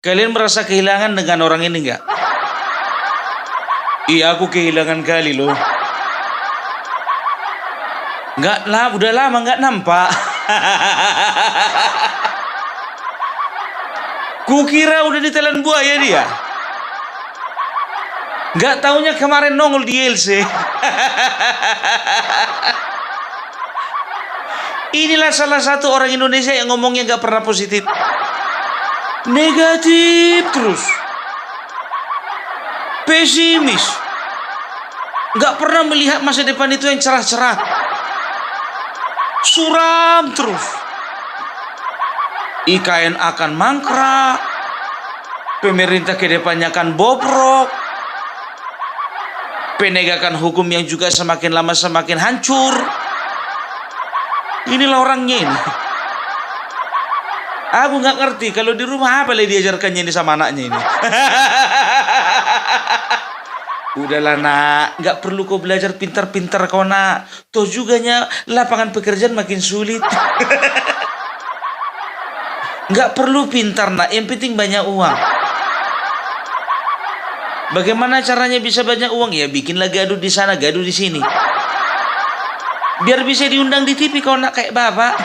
Kalian merasa kehilangan dengan orang ini nggak? Iya, aku kehilangan kali loh. Nggak lah, udah lama nggak nampak. Kukira udah ditelan buaya dia. Nggak taunya kemarin nongol di LC. Inilah salah satu orang Indonesia yang ngomongnya nggak pernah positif. Negatif terus. Pesimis. Nggak pernah melihat masa depan itu yang cerah-cerah. Suram terus. IKN akan mangkrak. Pemerintah ke depannya akan bobrok. Penegakan hukum yang juga semakin lama semakin hancur. Inilah orangnya ini. Aku nggak ngerti kalau di rumah apa yang diajarkannya ini sama anaknya ini. Udahlah nak, nggak perlu kau belajar pintar-pintar kau nak. Toh juganya lapangan pekerjaan makin sulit. Nggak perlu pintar nak, yang penting banyak uang. Bagaimana caranya bisa banyak uang? Ya bikinlah gaduh di sana, gaduh di sini. Biar bisa diundang di TV kau nak kayak bapak.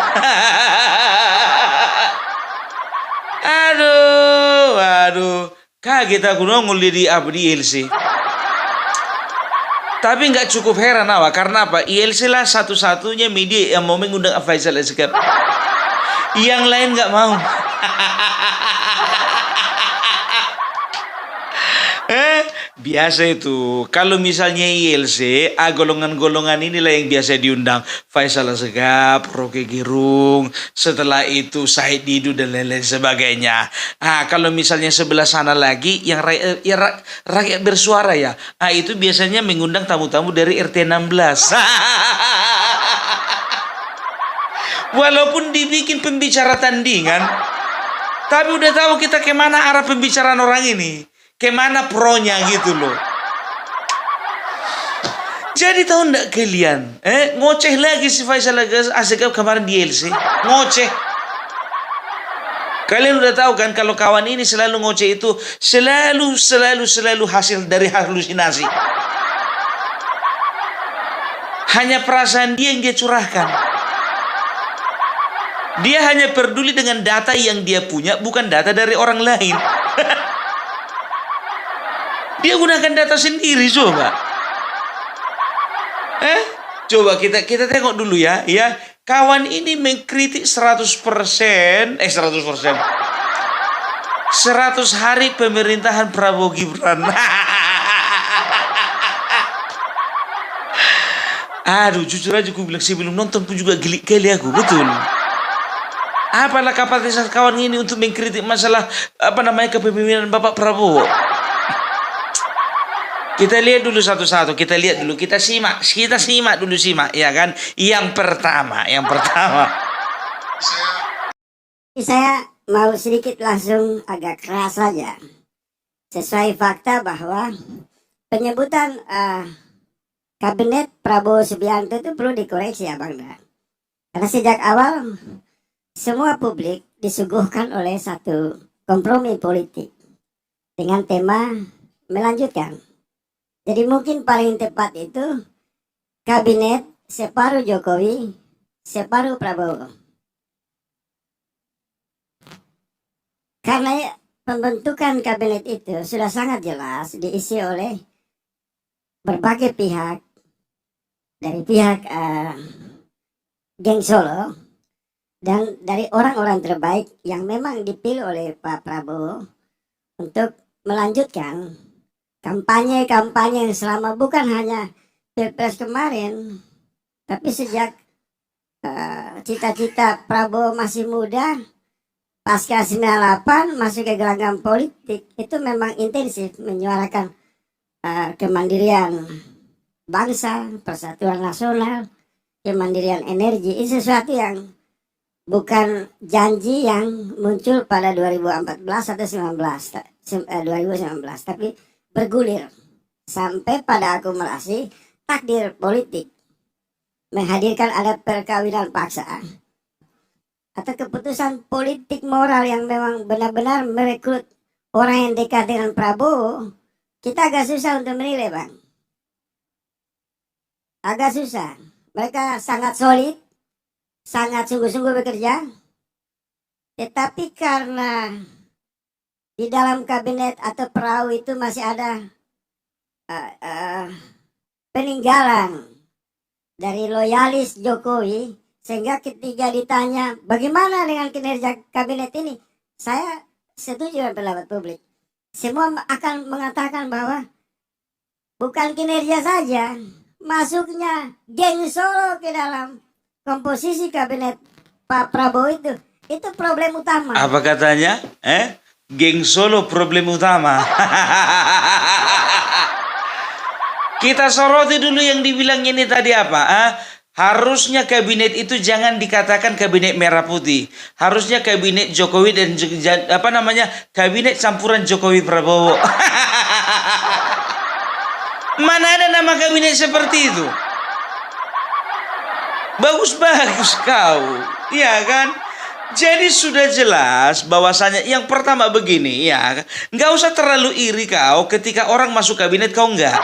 Aduh. Kaget aku nongol di ILC. Tapi nggak cukup heran awak. Karena apa? ILC lah satu-satunya media yang mau mengundang Faisal Asgaf. Yang lain nggak mau. Biasa itu. Kalau misalnya ILC, golongan-golongan inilah yang biasa diundang. Faisal Asgaf, Rocky Gerung, setelah itu Said Didu dan lain-lain sebagainya. Kalau misalnya sebelah sana lagi yang rakyat bersuara ya. Itu biasanya mengundang tamu-tamu dari RT 16. Walaupun dibikin pembicara tandingan, tapi udah tahu kita kemana arah pembicaraan orang ini. Kemana pronya gitu loh. Jadi tahu ndak kalian? Ngoceh lagi si Faisal Asgaf kemarin di LC. Ngoceh. Kalian udah tahu kan kalau kawan ini selalu ngoceh itu selalu hasil dari halusinasi. Hanya perasaan dia yang dia curahkan. Dia hanya peduli dengan data yang dia punya, bukan data dari orang lain. Dia gunakan data sendiri coba. Coba kita tengok dulu ya. Kawan ini mengkritik 100%. 100%. 100 hari pemerintahan Prabowo Gibran. Aduh, jujur aja aku bilang sebelum nonton pun juga geli kali aku, betul. Apalah kapasitas kawan ini untuk mengkritik masalah kepemimpinan Bapak Prabowo. Kita lihat dulu satu-satu, kita simak dulu ya kan. Yang pertama. Saya mau sedikit langsung agak keras saja. Sesuai fakta bahwa penyebutan kabinet Prabowo Subianto itu perlu dikoreksi ya Bang Dan. Karena sejak awal semua publik disuguhkan oleh satu kompromi politik dengan tema melanjutkan. Jadi mungkin paling tepat itu kabinet separuh Jokowi, separuh Prabowo. Karena pembentukan kabinet itu sudah sangat jelas diisi oleh berbagai pihak. Dari pihak geng Solo dan dari orang-orang terbaik yang memang dipilih oleh Pak Prabowo untuk melanjutkan kampanye yang selama bukan hanya Pilpres kemarin, tapi sejak cita-cita Prabowo masih muda, pasca 98 masuk ke gelanggang politik, itu memang intensif menyuarakan kemandirian bangsa, persatuan nasional, kemandirian energi. Ini sesuatu yang bukan janji yang muncul pada 2014 atau 2019, tapi bergulir sampai pada akumulasi takdir politik menghadirkan ada perkawinan paksa atau keputusan politik moral yang memang benar-benar merekrut orang yang dekat dengan Prabowo, kita agak susah untuk menilai, Bang. Agak susah. Mereka sangat solid, sangat sungguh-sungguh bekerja. Tetapi karena di dalam kabinet atau perahu itu masih ada peninggalan dari loyalis Jokowi, sehingga ketika ditanya bagaimana dengan kinerja kabinet ini, saya setuju dengan pendapat publik. Semua akan mengatakan bahwa bukan kinerja saja, masuknya geng Solo ke dalam komposisi kabinet Pak Prabowo itu problem utama. Apa katanya? Geng Solo problem utama. Kita soroti dulu yang dibilang ini tadi apa? Harusnya kabinet itu jangan dikatakan kabinet merah putih. Harusnya kabinet Jokowi dan kabinet campuran Jokowi Prabowo. Mana ada nama kabinet seperti itu? Bagus-bagus kau, ya kan? Jadi sudah jelas bahwasanya yang pertama begini ya, nggak usah terlalu iri kau ketika orang masuk kabinet kau nggak.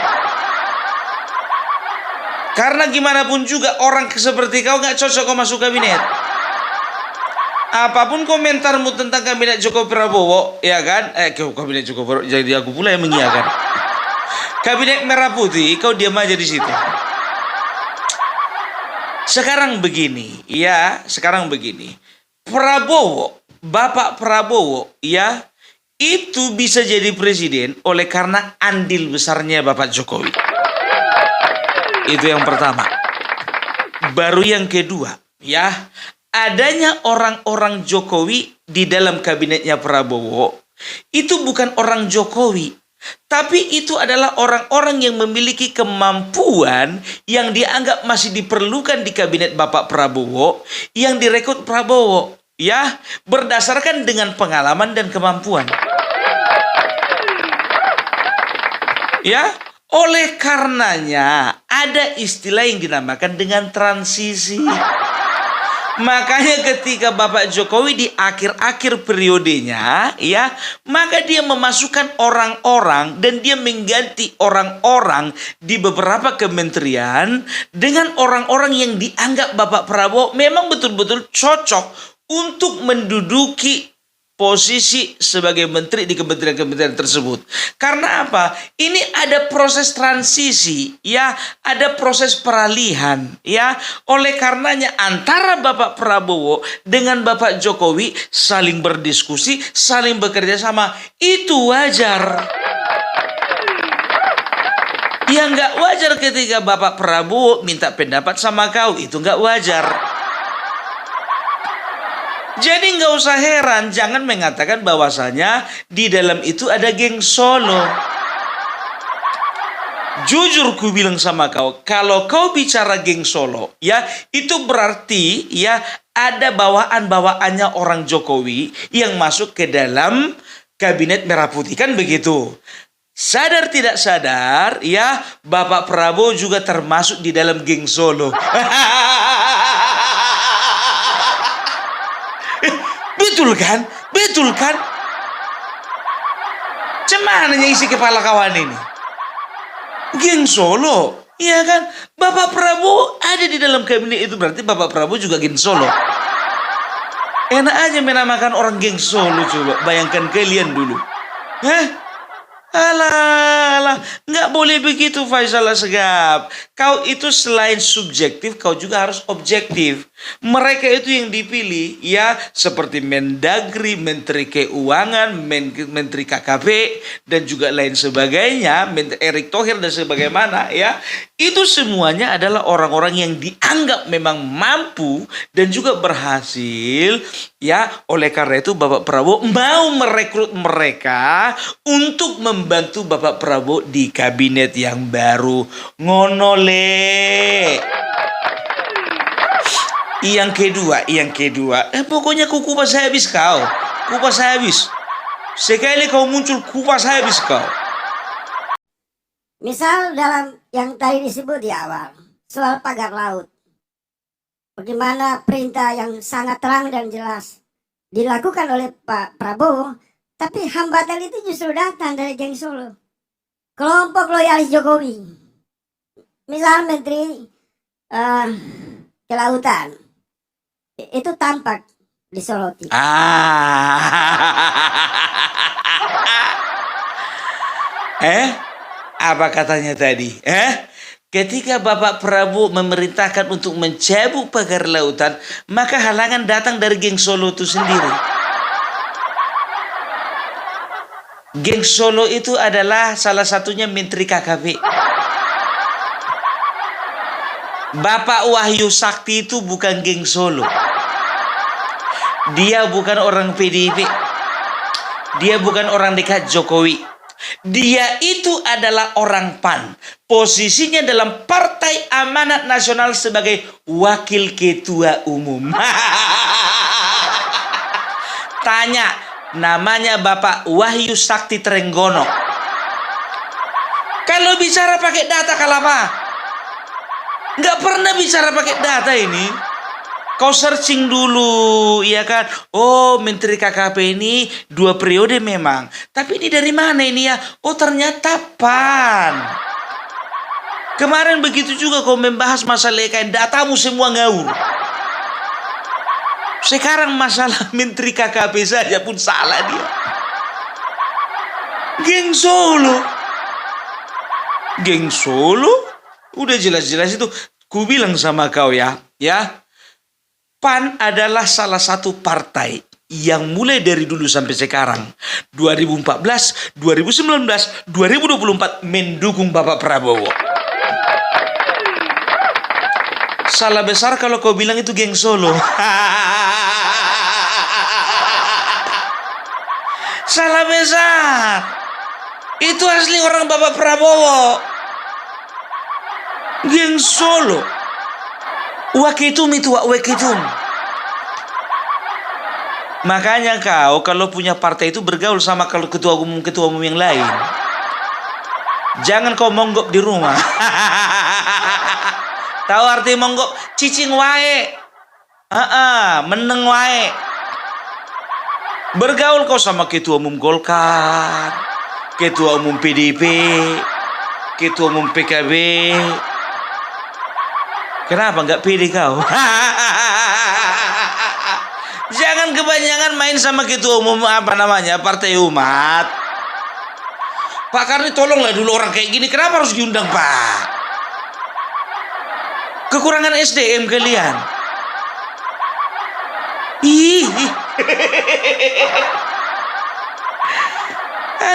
Karena gimana pun juga orang seperti kau nggak cocok kau masuk kabinet. Apapun komentarmu tentang kabinet Jokowi Prabowo, ya kan? Kabinet Jokowi Prabowo, jadi aku pula yang mengiyakan. Kabinet merah putih, kau diam aja di situ. Sekarang begini. Prabowo, Bapak Prabowo, ya, itu bisa jadi presiden oleh karena andil besarnya Bapak Jokowi. Itu yang pertama. Baru yang kedua, ya, adanya orang-orang Jokowi di dalam kabinetnya Prabowo, itu bukan orang Jokowi. Tapi itu adalah orang-orang yang memiliki kemampuan yang dianggap masih diperlukan di kabinet Bapak Prabowo, yang direkrut Prabowo, ya, berdasarkan dengan pengalaman dan kemampuan. Ya, oleh karenanya ada istilah yang dinamakan dengan transisi. Makanya ketika Bapak Jokowi di akhir-akhir periodenya, ya, maka dia memasukkan orang-orang dan dia mengganti orang-orang di beberapa kementerian dengan orang-orang yang dianggap Bapak Prabowo memang betul-betul cocok untuk menduduki posisi sebagai menteri di kementerian-kementerian tersebut. Karena apa? Ini ada proses transisi, ya, ada proses peralihan, ya. Oleh karenanya antara Bapak Prabowo dengan Bapak Jokowi saling berdiskusi, saling bekerja sama. Itu wajar. Yang nggak wajar ketika Bapak Prabowo minta pendapat sama kau, itu nggak wajar. Jadi nggak usah heran, jangan mengatakan bahwasanya di dalam itu ada geng Solo. Jujur ku bilang sama kau, kalau kau bicara geng Solo, ya, itu berarti ya ada bawaan-bawaannya orang Jokowi yang masuk ke dalam kabinet merah putih, kan begitu. Sadar tidak sadar, ya, Bapak Prabowo juga termasuk di dalam geng Solo. Betul kan? Betul kan? Cemana isi kepala kawan ini? Geng Solo, iya kan? Bapak Prabowo ada di dalam kabinet itu, berarti Bapak Prabowo juga geng Solo. Enak aja menamakan orang geng Solo, coba bayangkan kalian dulu. Alah, nggak boleh begitu Faisal Asegaf. Kau itu selain subjektif, kau juga harus objektif. Mereka itu yang dipilih, ya, seperti Mendagri, Menteri Keuangan, Menteri KKP, dan juga lain sebagainya, Menteri Erick Thohir dan sebagaimana, ya. Itu semuanya adalah orang-orang yang dianggap memang mampu dan juga berhasil, ya. Oleh karena itu Bapak Prabowo mau merekrut mereka untuk membantu Bapak Prabowo di kabinet yang baru. Ngonole. Yang kedua, pokoknya ku kupas habis kau. Kupas habis. Sekali kau muncul, kupas habis kau. Misal dalam yang tadi disebut di awal, soal pagar laut. Bagaimana perintah yang sangat terang dan jelas dilakukan oleh Pak Prabowo, Tapi hambatan itu justru datang dari geng Solo. Kelompok loyalis Jokowi. Misal Menteri Kelautan. Itu tampak disoroti. Apa katanya tadi? Ketika Bapak Prabowo memerintahkan untuk mencabut pagar lautan, maka halangan datang dari geng Solo itu sendiri. Geng Solo itu adalah salah satunya Menteri KKP. Bapak Wahyu Sakti itu bukan geng Solo. Dia bukan orang PDIP. Dia bukan orang dekat Jokowi. Dia itu adalah orang PAN. Posisinya dalam Partai Amanat Nasional sebagai wakil ketua umum. Tanya, namanya Bapak Wahyu Sakti Trenggono. Kalau bicara pakai data kalapa, nggak pernah bicara pakai data ini. Kau searching dulu, ya kan? Oh, Menteri KKP ini 2 periode memang. Tapi ini dari mana ini ya? Oh, ternyata PAN. Kemarin begitu juga kau membahas masalah IKN, datamu semua ngawur. Sekarang masalah Menteri KKP saja pun salah dia. Geng Solo. Geng Solo? Udah jelas-jelas itu. Ku bilang sama kau ya. PAN adalah salah satu partai yang mulai dari dulu sampai sekarang 2014, 2019, 2024 mendukung Bapak Prabowo. Salah besar kalau kau bilang itu geng Solo. Salah besar. Itu asli orang Bapak Prabowo. Geng Solo. Wakitum itu wakitum. Makanya kau kalau punya partai itu bergaul sama kalau ketua umum yang lain. Jangan kau monggok di rumah. Tahu arti monggok? Cicing wae. Meneng wae. Bergaul kau sama ketua umum Golkar, ketua umum PDIP, ketua umum PKB. Kenapa nggak pede kau? Jangan kebanyakan main sama ketua umum Partai Umat. Pak Karni tolonglah dulu orang kayak gini. Kenapa harus diundang Pak? Kekurangan SDM kalian.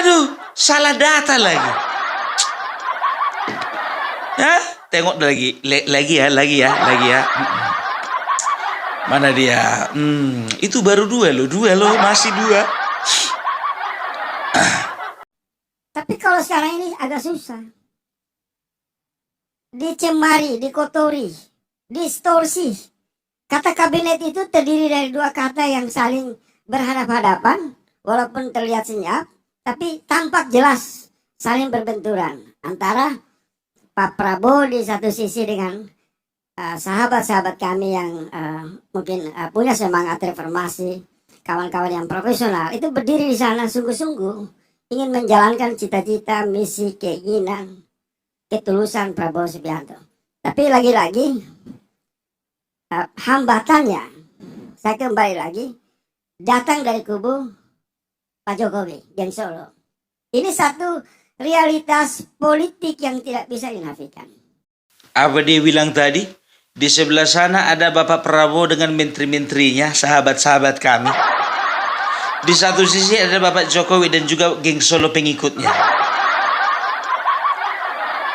Aduh, salah data lagi. Tengok lagi ya. Mana dia? Itu baru 2 loh, masih 2. Tapi kalau sekarang ini agak susah. Dicemari, dikotori, distorsi. Kata kabinet itu terdiri dari 2 kata yang saling berhadapan-hadapan, walaupun terlihat senyap, tapi tampak jelas saling berbenturan antara Pak Prabowo di satu sisi dengan sahabat-sahabat kami yang mungkin punya semangat reformasi, kawan-kawan yang profesional itu berdiri di sana sungguh-sungguh ingin menjalankan cita-cita, misi, keinginan, ketulusan Prabowo Subianto. Tapi lagi-lagi hambatannya, saya kembali lagi, datang dari kubu Pak Jokowi, geng Solo. Ini satu realitas politik yang tidak bisa dinafikan. Apa dia bilang tadi? Di sebelah sana ada Bapak Prabowo dengan menteri-menterinya, sahabat-sahabat kami. Di satu sisi ada Bapak Jokowi dan juga geng Solo pengikutnya.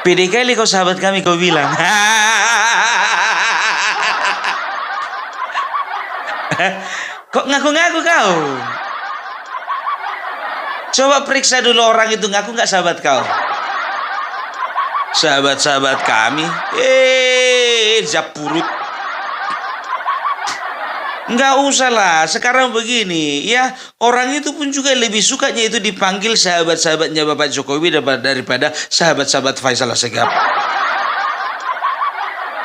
Pede kali kau sahabat kami kau bilang. Kok ngaku-ngaku kau? Coba periksa dulu orang itu ngaku nggak sahabat kau? Sahabat-sahabat kami, japurut. Nggak usah lah, sekarang begini ya, orang itu pun juga lebih sukanya itu dipanggil sahabat-sahabatnya Bapak Jokowi daripada sahabat-sahabat Faisal Assegaf.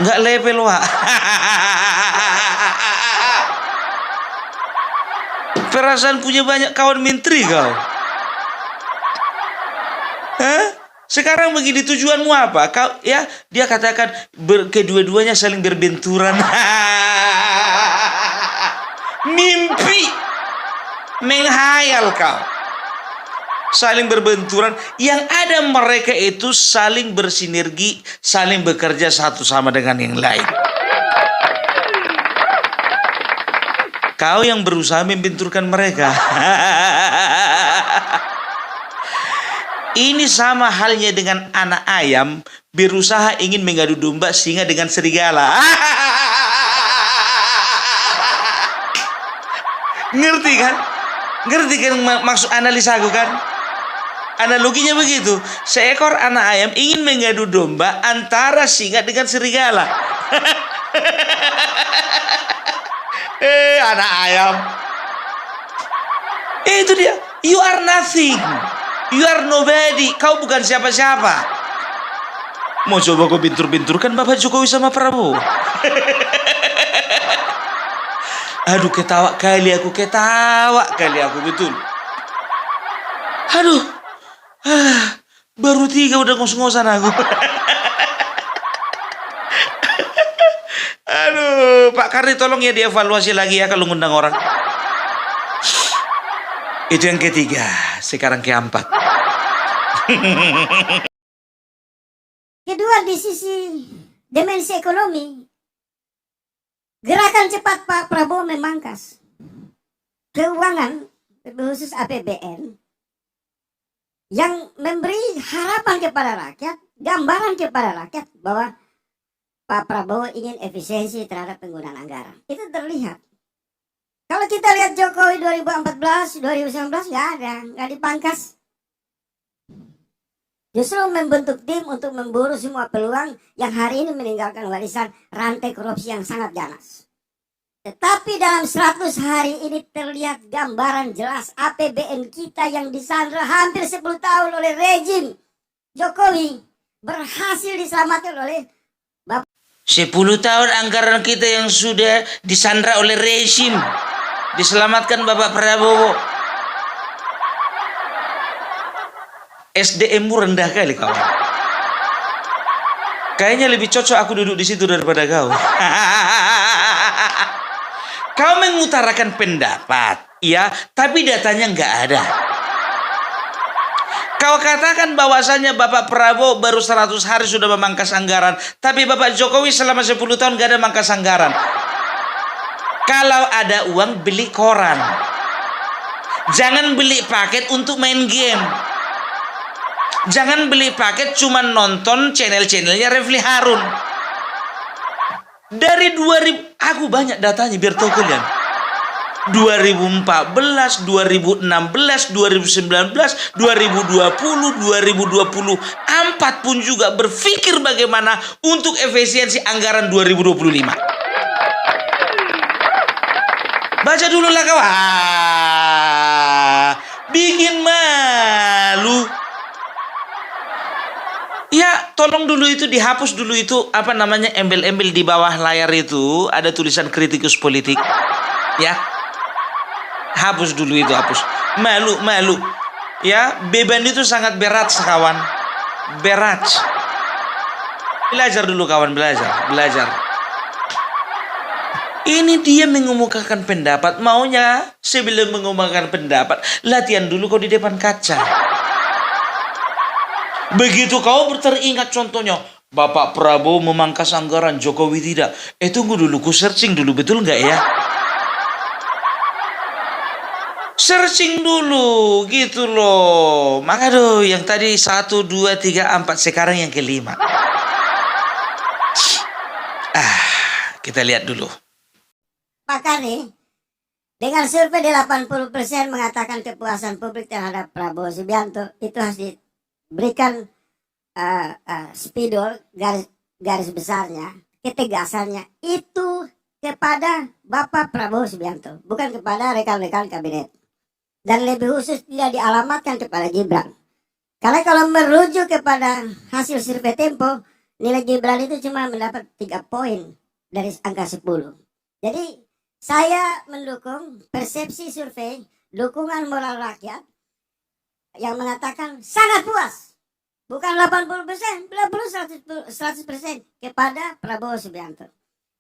Nggak level wah. perasaan punya banyak kawan menteri kau. Hah? Sekarang begini tujuanmu apa? Kau ya dia katakan kedua-duanya saling berbenturan. Mimpi menghayal kau. Saling berbenturan, yang ada mereka itu saling bersinergi, saling bekerja satu sama dengan yang lain. Kau yang berusaha membenturkan mereka. Ini sama halnya dengan anak ayam berusaha ingin mengadu domba singa dengan serigala. Ngerti kan? Ngerti kan maksud analisa aku kan? Analoginya begitu. Seekor anak ayam ingin mengadu domba antara singa dengan serigala. Anak ayam. Itu dia. You are nothing. You are nobody. Kau bukan siapa-siapa. Mau coba kau bentur-benturkan Bapak Jokowi sama Prabowo? Aduh, ketawa kali aku betul. Aduh, baru 3 udah ngos-ngosan aku. Aduh, Pak Karni tolong ya dievaluasi lagi ya kalau ngundang orang. Itu yang ketiga, sekarang keempat. Kedua, di sisi dimensi ekonomi, gerakan cepat Pak Prabowo memangkas keuangan, khusus APBN, yang memberi harapan kepada rakyat, gambaran kepada rakyat bahwa Pak Prabowo ingin efisiensi terhadap penggunaan anggaran. Itu terlihat. Kalau kita lihat Jokowi 2014, 2019 nggak dipangkas. Justru membentuk tim untuk memburu semua peluang yang hari ini meninggalkan warisan rantai korupsi yang sangat ganas. Tetapi dalam 100 hari ini terlihat gambaran jelas APBN kita yang disandra hampir 10 tahun oleh rejim Jokowi berhasil diselamatkan oleh 10 tahun anggaran kita yang sudah disandra oleh rejim diselamatkan Bapak Prabowo. SDM-mu rendah kali kawan. Kayaknya lebih cocok aku duduk di situ daripada kau. Kau mengutarakan pendapat, ya, tapi datanya nggak ada. Kau katakan bahwasannya Bapak Prabowo baru 100 hari sudah memangkas anggaran, tapi Bapak Jokowi selama 10 tahun nggak ada mangkas anggaran. Kalau ada uang beli koran, jangan beli paket untuk main game. Jangan beli paket cuma nonton channel-channelnya Refli Harun. Dari 2000, aku banyak datanya biar tahu kalian. 2014, 2016, 2019, 2020, 2024 pun juga berpikir bagaimana untuk efisiensi anggaran 2025. Baca dulu lah kawan. Bikin malu. Ya, tolong dulu itu dihapus dulu itu apa namanya embel-embel di bawah layar itu ada tulisan kritikus politik. Ya. Hapus dulu itu, hapus. Malu. Ya, beban itu sangat berat sekawan. Berat. Belajar dulu kawan, belajar. Ini dia mengemukakan pendapat. Maunya sebelum mengemukakan pendapat, latihan dulu kau di depan kaca. Begitu kau teringat contohnya, Bapak Prabowo memangkas anggaran, Jokowi tidak. Tunggu dulu, ku searching dulu, betul nggak ya? Searching dulu, gitu loh. Maka yang tadi 1, 2, 3, 4, sekarang yang kelima. Kita lihat dulu. Pak Karni, dengan survei di 80% mengatakan kepuasan publik terhadap Prabowo Subianto, itu harus diberikan spidol, garis besarnya, ketegasannya, itu kepada Bapak Prabowo Subianto, bukan kepada rekan-rekan kabinet. Dan lebih khusus tidak dialamatkan kepada Gibran. Karena kalau merujuk kepada hasil survei Tempo, nilai Gibran itu cuma mendapat 3 poin dari angka 10. Jadi saya mendukung persepsi survei dukungan moral rakyat yang mengatakan sangat puas. Bukan 80%, belum 100% kepada Prabowo Subianto.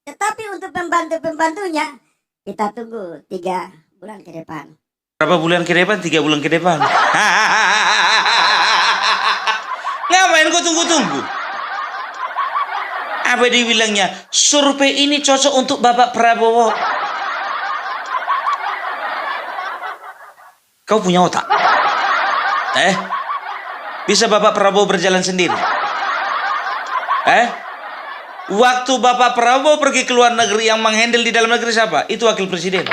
Tetapi untuk pembantu-pembantunya, kita tunggu 3 bulan ke depan. Berapa bulan ke depan? 3 bulan ke depan. Ngapain kau tunggu-tunggu? Apa dibilangnya? Survei ini cocok untuk Bapak Prabowo. Kau punya otak? Bisa Bapak Prabowo berjalan sendiri? Waktu Bapak Prabowo pergi ke luar negeri, yang menghandle di dalam negeri siapa? Itu wakil presiden.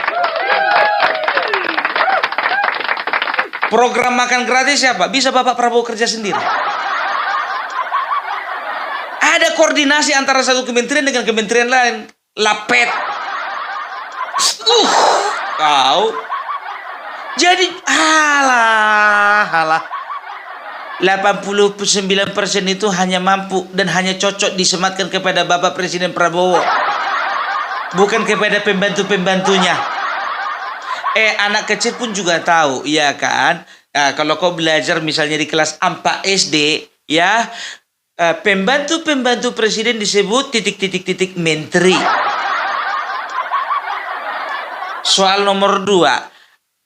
Program makan gratis siapa? Bisa Bapak Prabowo kerja sendiri. Ada koordinasi antara satu kementerian dengan kementerian lain. Lapet. Kau. Jadi, halah. 89% itu hanya mampu dan hanya cocok disematkan kepada Bapak Presiden Prabowo. Bukan kepada pembantu-pembantunya. Anak kecil pun juga tahu, ya kan? Kalau kau belajar misalnya di kelas 4 SD, ya, pembantu-pembantu presiden disebut ... menteri. Soal nomor 2,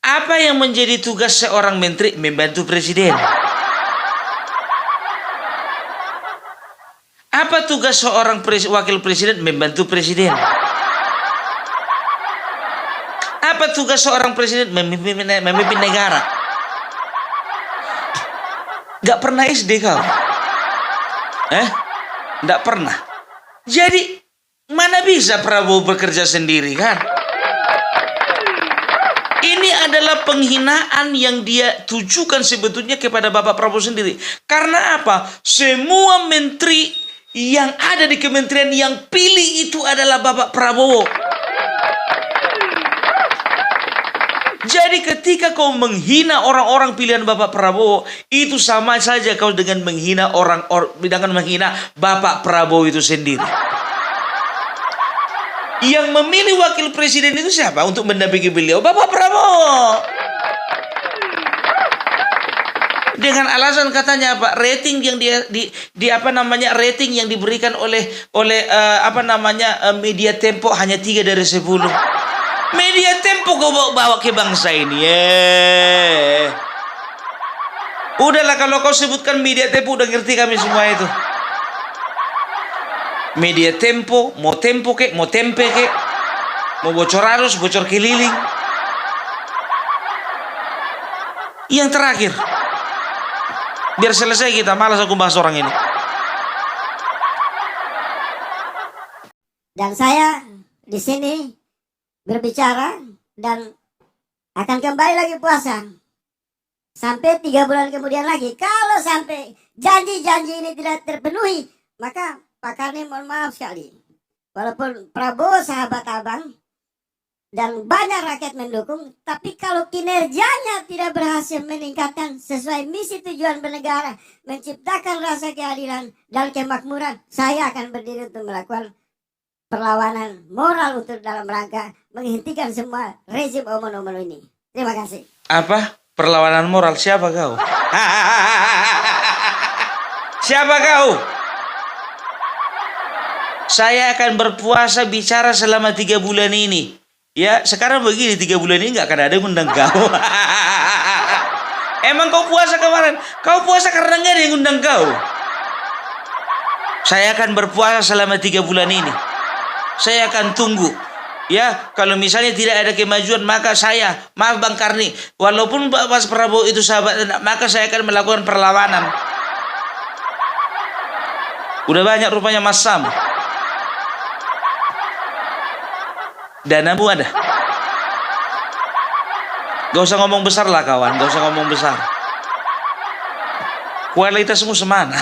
apa yang menjadi tugas seorang menteri? Membantu presiden. Apa tugas seorang wakil presiden? Membantu presiden. Apa tugas seorang presiden? Memimpin negara. Gak pernah SD kau? Gak pernah. Jadi mana bisa Prabowo bekerja sendiri, kan? Ini adalah penghinaan yang dia tujukan sebetulnya kepada Bapak Prabowo sendiri. Karena apa? Semua menteri yang ada di kementerian yang pilih itu adalah Bapak Prabowo. Jadi ketika kau menghina orang-orang pilihan Bapak Prabowo, itu sama saja kau dengan menghina dengan menghina Bapak Prabowo itu sendiri. Yang memilih wakil presiden itu siapa untuk mendampingi beliau? Bapak Prabowo. Dengan alasan katanya apa? Rating yang rating yang diberikan oleh Media Tempo hanya 3 dari 10. Media Tempo kau bawa ke bangsa ini. Udahlah, kalau kau sebutkan Media Tempo udah ngerti kami semua itu. Media Tempo, mau tempo kek, mau tempe kek, mau bocor arus, bocor keliling. Yang terakhir, biar selesai kita, malas aku bahas orang ini. Dan saya di sini berbicara dan akan kembali lagi puasa sampai 3 bulan kemudian lagi. Kalau sampai janji-janji ini tidak terpenuhi, maka Pak Karni mohon maaf sekali. Walaupun Prabowo sahabat abang dan banyak rakyat mendukung, tapi kalau kinerjanya tidak berhasil meningkatkan sesuai misi tujuan bernegara, menciptakan rasa keadilan dan kemakmuran, saya akan berdiri untuk melakukan perlawanan moral untuk dalam rangka menghentikan semua rezim omon-omon ini. Terima kasih. Apa? Perlawanan moral? Siapa kau? Siapa kau? Saya akan berpuasa bicara selama 3 bulan ini. Ya, sekarang begini, 3 bulan ini nggak akan ada yang undang kau. Emang kau puasa kemarin? Kau puasa karena nggak ada yang undang kau. Saya akan berpuasa selama 3 bulan ini. Saya akan tunggu. Ya, kalau misalnya tidak ada kemajuan, maka saya, maaf Bang Karni, walaupun Mas Prabowo itu sahabat, maka saya akan melakukan perlawanan. Udah banyak rupanya Mas Sam. Danamu ada. Gak usah ngomong besar lah kawan, gak usah ngomong besar. Kualitasmu semana.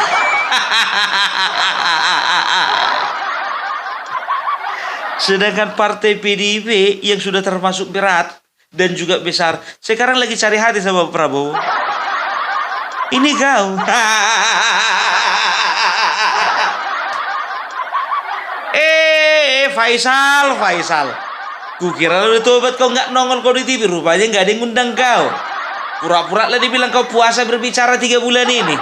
Sedangkan partai PDIP yang sudah termasuk berat dan juga besar, sekarang lagi cari hati sama Prabowo. Ini kau. Faisal. Kukira lu udah tobat kau nggak nongol kau di TV. Rupanya nggak ada yang ngundang kau. Pura-pura lah dibilang kau puasa berbicara 3 bulan ini.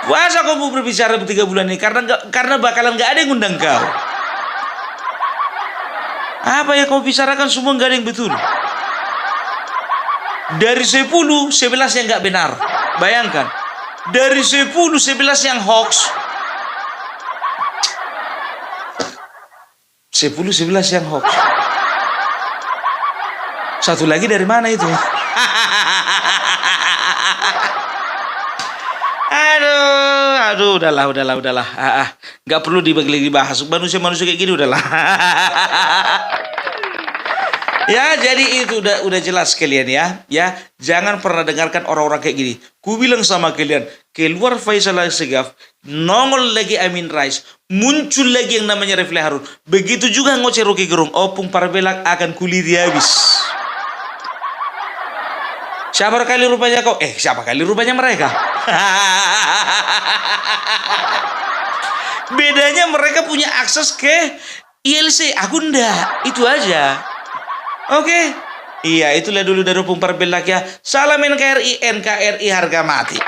Puasa kau mau berbicara 3 bulan ini karena bakalan nggak ada yang ngundang kau. Apa yang kau bicarakan semua nggak ada yang betul. Dari 10, 11 yang nggak benar. Bayangkan. Dari 10, 11 yang hoax. 10, 11 yang hoax. Satu lagi dari mana itu? Aduh, udahlah. Nggak perlu dibahas. Manusia kayak gini udahlah. Ya, jadi itu udah jelas kalian ya. Ya, jangan pernah dengarkan orang-orang kayak gini. Ku bilang sama kalian, keluar Faisal Al-Segaf, nongol lagi Amin Rais, muncul lagi yang namanya Refli Harun. Begitu juga ngoceh Rocky Gerung, opung Parabelak akan kuliti habis. Siapa kali rupanya kau? Siapa kali rupanya mereka? Bedanya mereka punya akses ke ILC, aku enggak. Itu aja. Oke. Iya, itulah dulu dari opung Parabelak ya. Salam NKRI, NKRI harga mati.